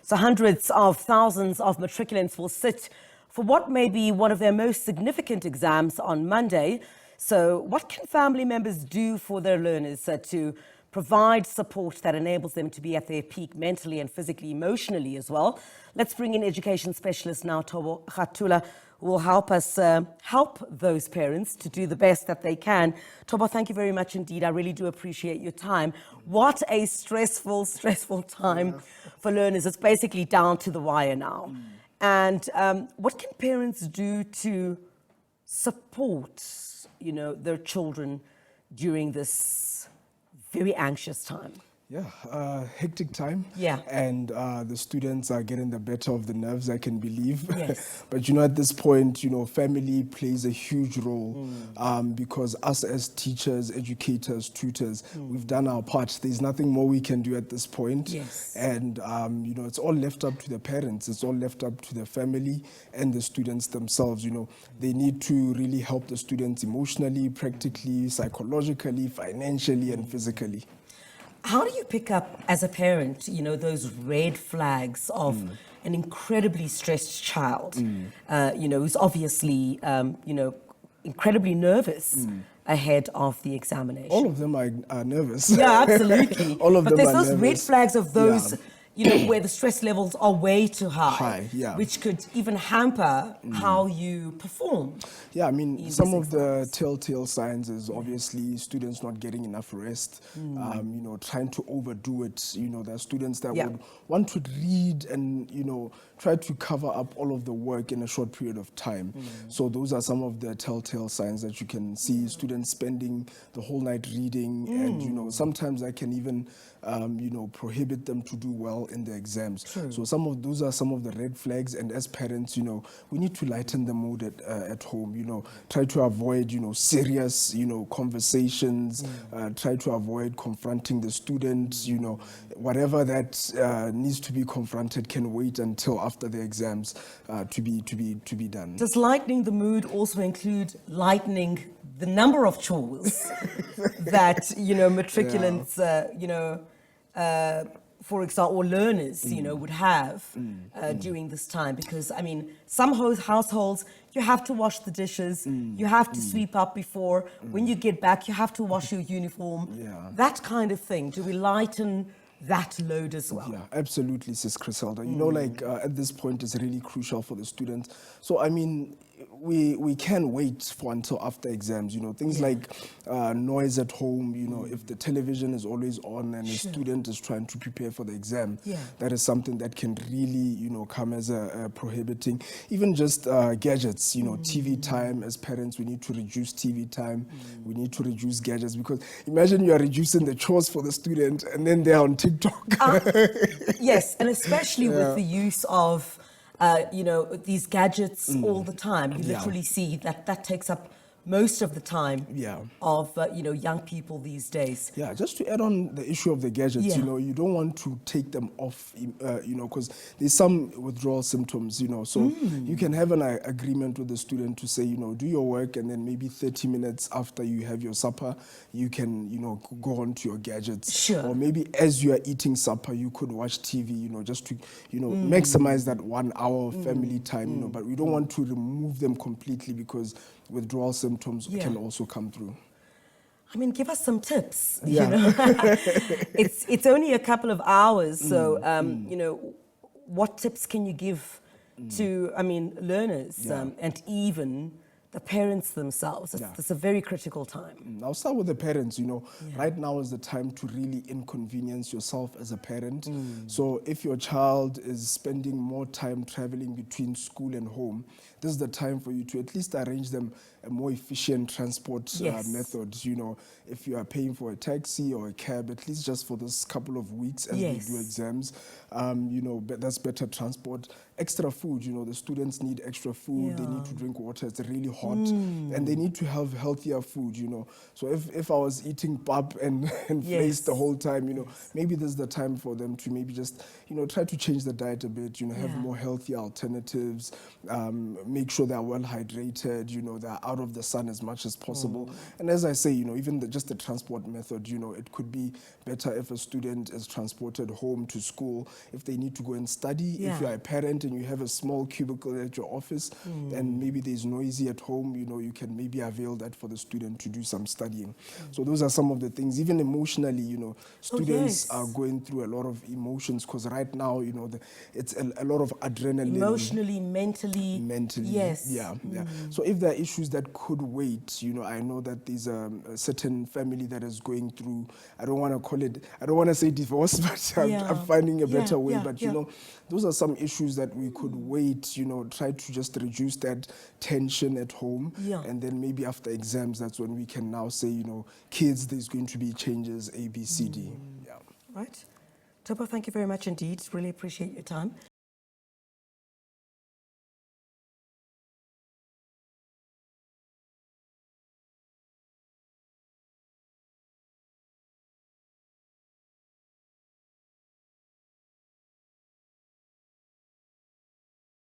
So hundreds of thousands of matriculants will sit for what may be one of their most significant exams on Monday. So what can family members do for their learners to provide support that enables them to be at their peak mentally and physically, emotionally as well? Let's bring in education specialist now, Thobo Khathola, who will help us help those parents to do the best that they can. Thobo, thank you very much indeed. I really do appreciate your time. What a stressful time for learners. It's basically down to the wire now. And what can parents do to support, their children during this very anxious time? Yeah, hectic time. Yeah. And the students are getting the better of the nerves, I can believe. Yes. But at this point, family plays a huge role because us as teachers, educators, tutors, we've done our part. There's nothing more we can do at this point. Yes. And, it's all left up to the parents. It's all left up to the family and the students themselves. They need to really help the students emotionally, practically, psychologically, financially, and physically. How do you pick up, as a parent, those red flags of an incredibly stressed child, who's obviously, incredibly nervous ahead of the examination? All of them are nervous. Yeah, absolutely. All of them but there's are those nervous. red flags of those, where the stress levels are way too high, which could even hamper how you perform. Yeah, I mean, some of the telltale signs is obviously students not getting enough rest, trying to overdo it. There are students that would want to read and, try to cover up all of the work in a short period of time. So those are some of the telltale signs that you can see. Students spending the whole night reading and, sometimes I can even, prohibit them to do well in the exams. True. So those are some of the red flags, and as parents, we need to lighten the mood at home. Try to avoid, serious, conversations. Try to avoid confronting the students. Whatever that needs to be confronted can wait until after the exams to be done. Does lightening the mood also include lightening the number of chores that matriculants, for example, or learners, would have during this time? Because, I mean, some households, you have to wash the dishes, you have to sweep up before. When you get back, you have to wash your uniform. Yeah. That kind of thing. Do we lighten that load as well? Yeah, absolutely, Sis Griselda. At this point, it's really crucial for the students. So, I mean, we can wait for until after exams, things like noise at home, if the television is always on and a student is trying to prepare for the exam, that is something that can really, come as a prohibiting. Even just gadgets, TV time. As parents, we need to reduce TV time. We need to reduce gadgets, because imagine you are reducing the chores for the student and then they're on TikTok. Yes, and especially with the use of these gadgets all the time. You literally see that takes up most of the time of young people these days. Yeah, just to add on the issue of the gadgets, you don't want to take them off, because there's some withdrawal symptoms, so you can have an agreement with the student to say, do your work, and then maybe 30 minutes after you have your supper, you can, go on to your gadgets. Sure. Or maybe as you are eating supper, you could watch TV, just to, maximize that 1 hour of family time, but we don't want to remove them completely, because withdrawal symptoms can also come through. I mean, give us some tips. It's only a couple of hours, so what tips can you give to learners and even the parents themselves? It's a very critical time. I'll start with the parents. Right now is the time to really inconvenience yourself as a parent. So if your child is spending more time traveling between school and home, this is the time for you to at least arrange them a more efficient transport method. If you are paying for a taxi or a cab, at least just for this couple of weeks as they do exams, that's better transport. Extra food, the students need extra food. They need to drink water. It's really hot, and they need to have healthier food. So if I was eating pap and face the whole time, maybe this is the time for them to maybe just try to change the diet a bit. Have more healthier alternatives. Make sure they're well hydrated. They're out of the sun as much as possible. And as I say, even just the transport method. It could be better if a student is transported home to school. if they need to go and study. Yeah. If you are a parent and you have a small cubicle at your office, and maybe there's noisy at home, you know, you can maybe avail that for the student to do some studying. So those are some of the things. Even emotionally, you know, students are going through a lot of emotions, because right now, you know, it's a lot of adrenaline. Emotionally, mentally. Yes. Yeah. So if there are issues that could wait, you know, I know that there's a certain family that is going through, I don't want to say divorce, but I'm finding a better way. But, you know, those are some issues that we could wait, you know, try to just reduce that tension at home. And then maybe after exams, that's when we can now say, you know, kids, there's going to be changes, A, B, C, D. Right. Thobo, thank you very much indeed. Really appreciate your time.